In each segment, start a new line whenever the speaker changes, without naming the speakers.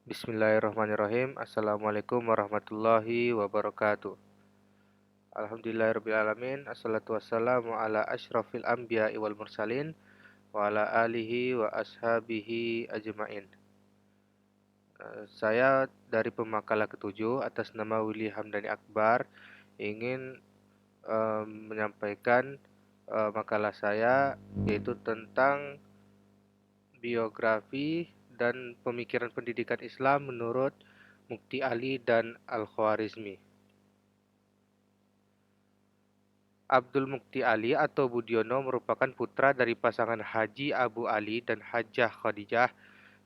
Bismillahirrahmanirrahim. Assalamualaikum warahmatullahi wabarakatuh. Alhamdulillahirrabbilalamin. Assalatu wassalamu ala ashrafil anbiya wal mursalin wa ala alihi wa ashabihi ajmain. Saya dari pemakalah ketujuh atas nama Willy Hamdani Akbar ingin menyampaikan makalah saya yaitu tentang biografi dan pemikiran pendidikan Islam menurut Mukti Ali dan Al-Khwarizmi. Abdul Mukti Ali atau Budiono merupakan putra dari pasangan Haji Abu Ali dan Hajjah Khadijah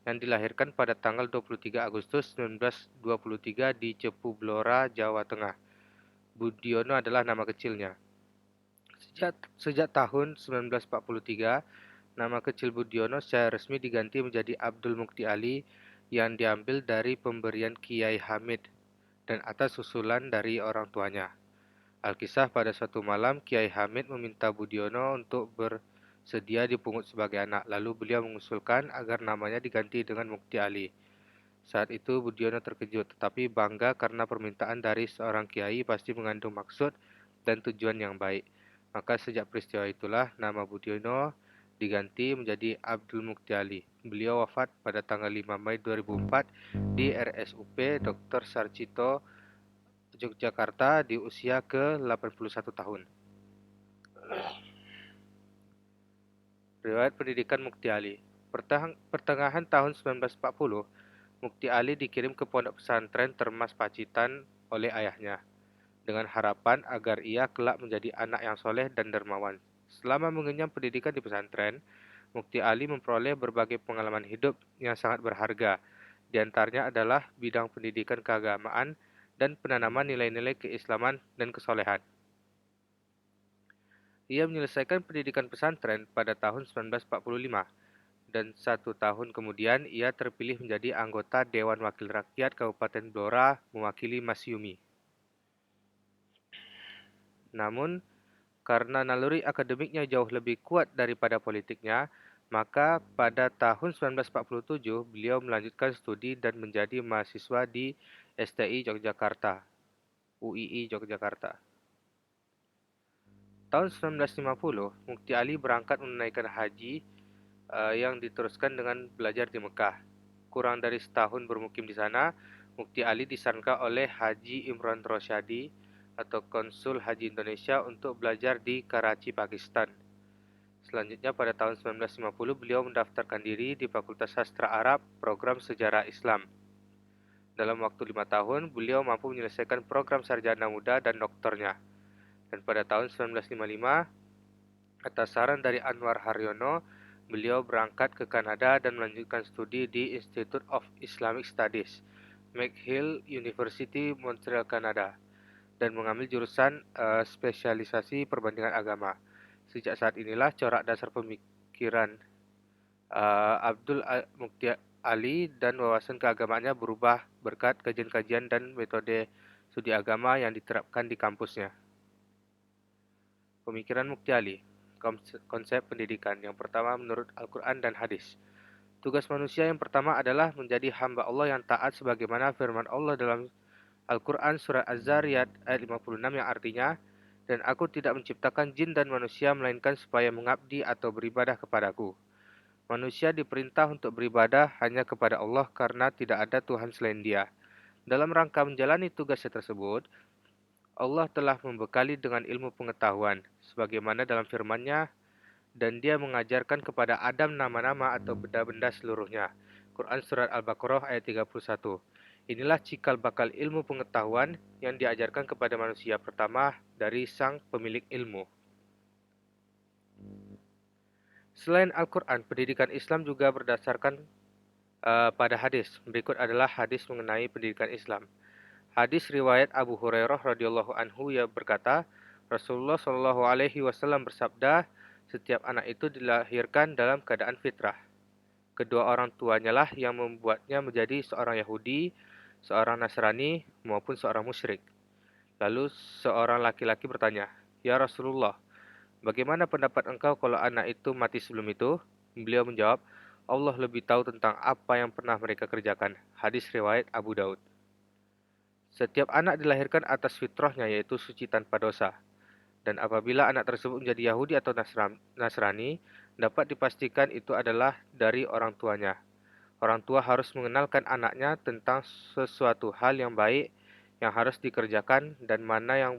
yang dilahirkan pada tanggal 23 Agustus 1923 di Cepu Blora, Jawa Tengah. Budiono adalah nama kecilnya. Sejak tahun 1943, nama kecil Budiono secara resmi diganti menjadi Abdul Mukti Ali yang diambil dari pemberian Kiai Hamid dan atas usulan dari orang tuanya. Alkisah pada suatu malam, Kiai Hamid meminta Budiono untuk bersedia dipungut sebagai anak. Lalu beliau mengusulkan agar namanya diganti dengan Mukti Ali. Saat itu Budiono terkejut, tetapi bangga karena permintaan dari seorang kiai pasti mengandung maksud dan tujuan yang baik. Maka sejak peristiwa itulah nama Budiono diganti menjadi Abdul Mukti Ali. Beliau wafat pada tanggal 5 Mei 2004 di RSUP Dr. Sarjito, Yogyakarta di usia ke-81 tahun. Riwayat pendidikan Mukti Ali. Pertengahan tahun 1940, Mukti Ali dikirim ke pondok pesantren Termas Pacitan oleh ayahnya, dengan harapan agar ia kelak menjadi anak yang soleh dan dermawan. Selama mengenyam pendidikan di pesantren, Mukti Ali memperoleh berbagai pengalaman hidup yang sangat berharga. Di antaranya adalah bidang pendidikan keagamaan dan penanaman nilai-nilai keislaman dan kesolehan. Ia menyelesaikan pendidikan pesantren pada tahun 1945 dan 1 tahun kemudian ia terpilih menjadi anggota Dewan Wakil Rakyat Kabupaten Blora mewakili Masyumi. Namun, karena naluri akademiknya jauh lebih kuat daripada politiknya, maka pada tahun 1947 beliau melanjutkan studi dan menjadi mahasiswa di STI Yogyakarta, UII Yogyakarta. Tahun 1950, Mukti Ali berangkat menunaikan haji yang diteruskan dengan belajar di Mekah. Kurang dari setahun bermukim di sana, Mukti Ali disarankan oleh Haji Imran Rosyadi atau Konsul Haji Indonesia untuk belajar di Karachi, Pakistan. Selanjutnya pada tahun 1950 beliau mendaftarkan diri di Fakultas Sastra Arab Program Sejarah Islam. Dalam waktu 5 tahun, beliau mampu menyelesaikan program sarjana muda dan doktornya. Dan pada tahun 1955, atas saran dari Anwar Haryono, beliau berangkat ke Kanada dan melanjutkan studi di Institute of Islamic Studies, McGill University, Montreal, Kanada, dan mengambil jurusan spesialisasi perbandingan agama. Sejak saat inilah corak dasar pemikiran Abdul Mukti Ali dan wawasan keagamaannya berubah berkat kajian-kajian dan metode studi agama yang diterapkan di kampusnya. Pemikiran Mukti Ali. Konsep pendidikan. Yang pertama menurut Al-Quran dan hadis. Tugas manusia yang pertama adalah menjadi hamba Allah yang taat sebagaimana firman Allah dalam Al-Quran surat Az-Zariyat ayat 56 yang artinya, dan aku tidak menciptakan jin dan manusia melainkan supaya mengabdi atau beribadah kepadaku. Manusia diperintah untuk beribadah hanya kepada Allah karena tidak ada Tuhan selain Dia. Dalam rangka menjalani tugasnya tersebut, Allah telah membekali dengan ilmu pengetahuan, sebagaimana dalam firman-Nya, dan Dia mengajarkan kepada Adam nama-nama atau benda-benda seluruhnya. Quran Surat Al-Baqarah ayat 31. Inilah cikal bakal ilmu pengetahuan yang diajarkan kepada manusia pertama dari sang pemilik ilmu. Selain Al-Quran, pendidikan Islam juga berdasarkan pada hadis. Berikut adalah hadis mengenai pendidikan Islam. Hadis riwayat Abu Hurairah radhiyallahu anhu yang berkata, Rasulullah shallallahu alaihi wasallam bersabda, setiap anak itu dilahirkan dalam keadaan fitrah. Kedua orang tuanya lah yang membuatnya menjadi seorang Yahudi, seorang Nasrani, maupun seorang musyrik. Lalu seorang laki-laki bertanya, Ya Rasulullah, bagaimana pendapat engkau kalau anak itu mati sebelum itu? Beliau menjawab, Allah lebih tahu tentang apa yang pernah mereka kerjakan. Hadis riwayat Abu Daud. Setiap anak dilahirkan atas fitrahnya yaitu suci tanpa dosa. Dan apabila anak tersebut menjadi Yahudi atau Nasrani, dapat dipastikan itu adalah dari orang tuanya. Orang tua harus mengenalkan anaknya tentang sesuatu hal yang baik yang harus dikerjakan dan mana yang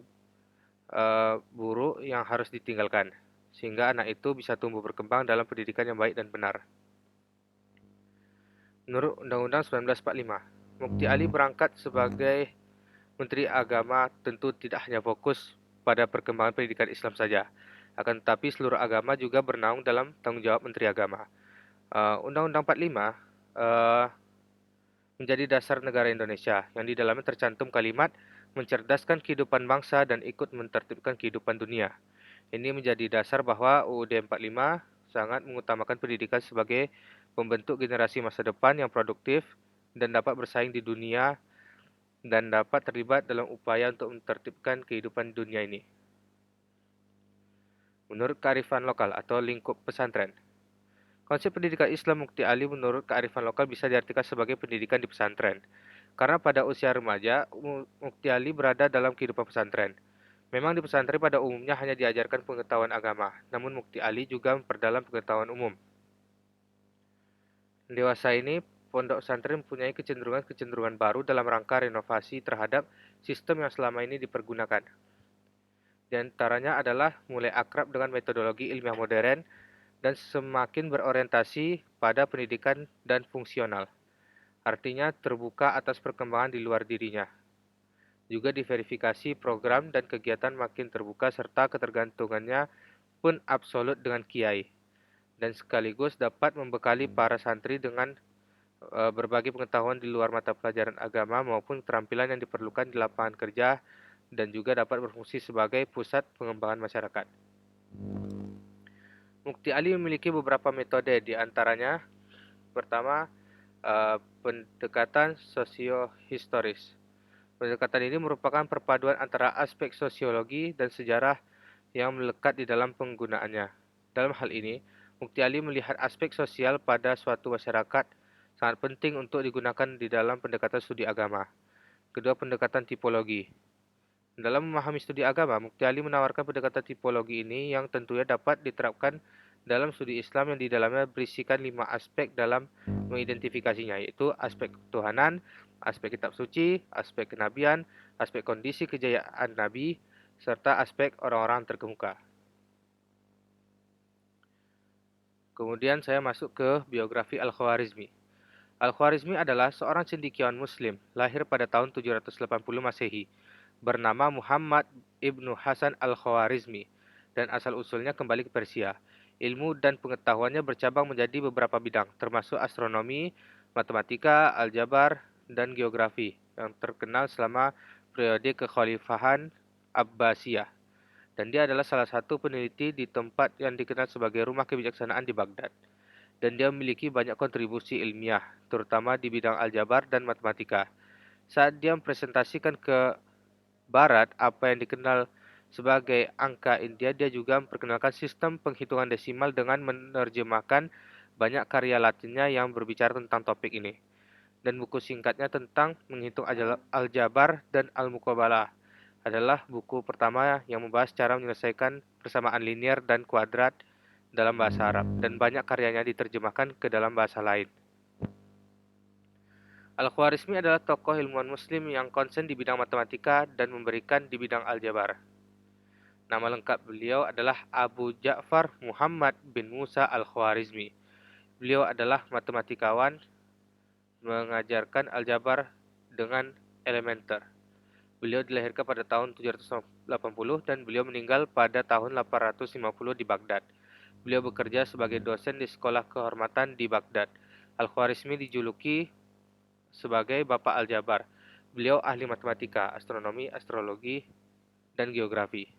buruk yang harus ditinggalkan, sehingga anak itu bisa tumbuh berkembang dalam pendidikan yang baik dan benar. Menurut Undang-Undang 1945, Mukti Ali berangkat sebagai Menteri Agama tentu tidak hanya fokus pada perkembangan pendidikan Islam saja, akan tetapi seluruh agama juga bernaung dalam tanggung jawab Menteri Agama. Undang-Undang 45 menjadi dasar negara Indonesia, yang di dalamnya tercantum kalimat mencerdaskan kehidupan bangsa dan ikut mentertibkan kehidupan dunia. Ini menjadi dasar bahwa UUD 45 sangat mengutamakan pendidikan sebagai pembentuk generasi masa depan yang produktif dan dapat bersaing di dunia dan dapat terlibat dalam upaya untuk mentertibkan kehidupan dunia ini. Menurut kearifan lokal atau lingkup pesantren, konsep pendidikan Islam Mukti Ali menurut kearifan lokal bisa diartikan sebagai pendidikan di pesantren. Karena pada usia remaja, Mukti Ali berada dalam kehidupan pesantren. Memang di pesantren pada umumnya hanya diajarkan pengetahuan agama, namun Mukti Ali juga memperdalam pengetahuan umum. Dewasa ini, pondok pesantren mempunyai kecenderungan-kecenderungan baru dalam rangka renovasi terhadap sistem yang selama ini dipergunakan. Di antaranya adalah mulai akrab dengan metodologi ilmiah modern dan semakin berorientasi pada pendidikan dan fungsional. Artinya terbuka atas perkembangan di luar dirinya. Juga diverifikasi program dan kegiatan makin terbuka serta ketergantungannya pun absolut dengan kiai. Dan sekaligus dapat membekali para santri dengan berbagai pengetahuan di luar mata pelajaran agama maupun keterampilan yang diperlukan di lapangan kerja dan juga dapat berfungsi sebagai pusat pengembangan masyarakat. Mukti Ali memiliki beberapa metode, di antaranya pertama pendekatan sosiohistoris. Pendekatan ini merupakan perpaduan antara aspek sosiologi dan sejarah yang melekat di dalam penggunaannya. Dalam hal ini, Mukti Ali melihat aspek sosial pada suatu masyarakat sangat penting untuk digunakan di dalam pendekatan studi agama. Kedua, pendekatan tipologi. Dalam memahami studi agama, Mukti Ali menawarkan pendekatan tipologi ini yang tentunya dapat diterapkan dalam studi Islam yang di dalamnya berisikan 5 aspek dalam mengidentifikasinya, yaitu aspek ketuhanan, aspek kitab suci, aspek kenabian, aspek kondisi kejayaan Nabi, serta aspek orang-orang terkemuka. Kemudian saya masuk ke biografi Al-Khwarizmi. Al-Khwarizmi adalah seorang cendekiawan Muslim, lahir pada tahun 780 Masehi, bernama Muhammad ibnu Hasan Al-Khwarizmi, dan asal-usulnya kembali ke Persia. Ilmu dan pengetahuannya bercabang menjadi beberapa bidang, termasuk astronomi, matematika, aljabar, dan geografi, yang terkenal selama periode kekhalifahan Abbasiyah. Dan dia adalah salah satu peneliti di tempat yang dikenal sebagai Rumah Kebijaksanaan di Baghdad. Dan dia memiliki banyak kontribusi ilmiah, terutama di bidang aljabar dan matematika. Saat dia mempresentasikan ke Barat apa yang dikenal sebagai angka India, dia juga memperkenalkan sistem penghitungan desimal dengan menerjemahkan banyak karya Latinnya yang berbicara tentang topik ini. Dan buku singkatnya tentang menghitung aljabar dan al-muqabalah adalah buku pertama yang membahas cara menyelesaikan persamaan linier dan kuadrat dalam bahasa Arab, dan banyak karyanya diterjemahkan ke dalam bahasa lain. Al-Khwarizmi adalah tokoh ilmuwan muslim yang konsen di bidang matematika dan memberikan di bidang aljabar. Nama lengkap beliau adalah Abu Ja'far Muhammad bin Musa Al-Khwarizmi. Beliau adalah matematikawan, mengajarkan aljabar dengan elementer. Beliau dilahirkan pada tahun 780 dan beliau meninggal pada tahun 850 di Baghdad. Beliau bekerja sebagai dosen di sekolah kehormatan di Baghdad. Al-Khwarizmi dijuluki sebagai Bapak Aljabar. Beliau ahli matematika, astronomi, astrologi, dan geografi.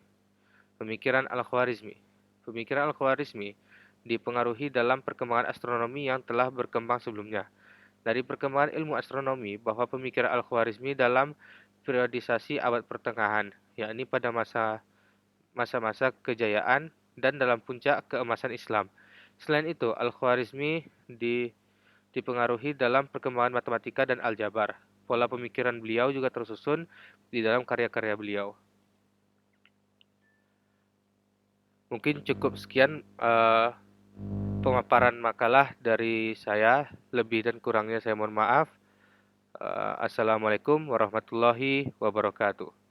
Pemikiran Al-Khwarizmi. Pemikiran Al-Khwarizmi dipengaruhi dalam perkembangan astronomi yang telah berkembang sebelumnya. Dari perkembangan ilmu astronomi bahwa pemikiran Al-Khwarizmi dalam periodisasi abad pertengahan, yakni pada masa-masa kejayaan dan dalam puncak keemasan Islam, Selain itu, Al-Khwarizmi dipengaruhi dalam perkembangan matematika dan aljabar. Pola pemikiran beliau juga tersusun di dalam karya-karya beliau. Mungkin cukup sekian pemaparan makalah dari saya. Lebih dan kurangnya saya mohon maaf. Assalamualaikum warahmatullahi wabarakatuh.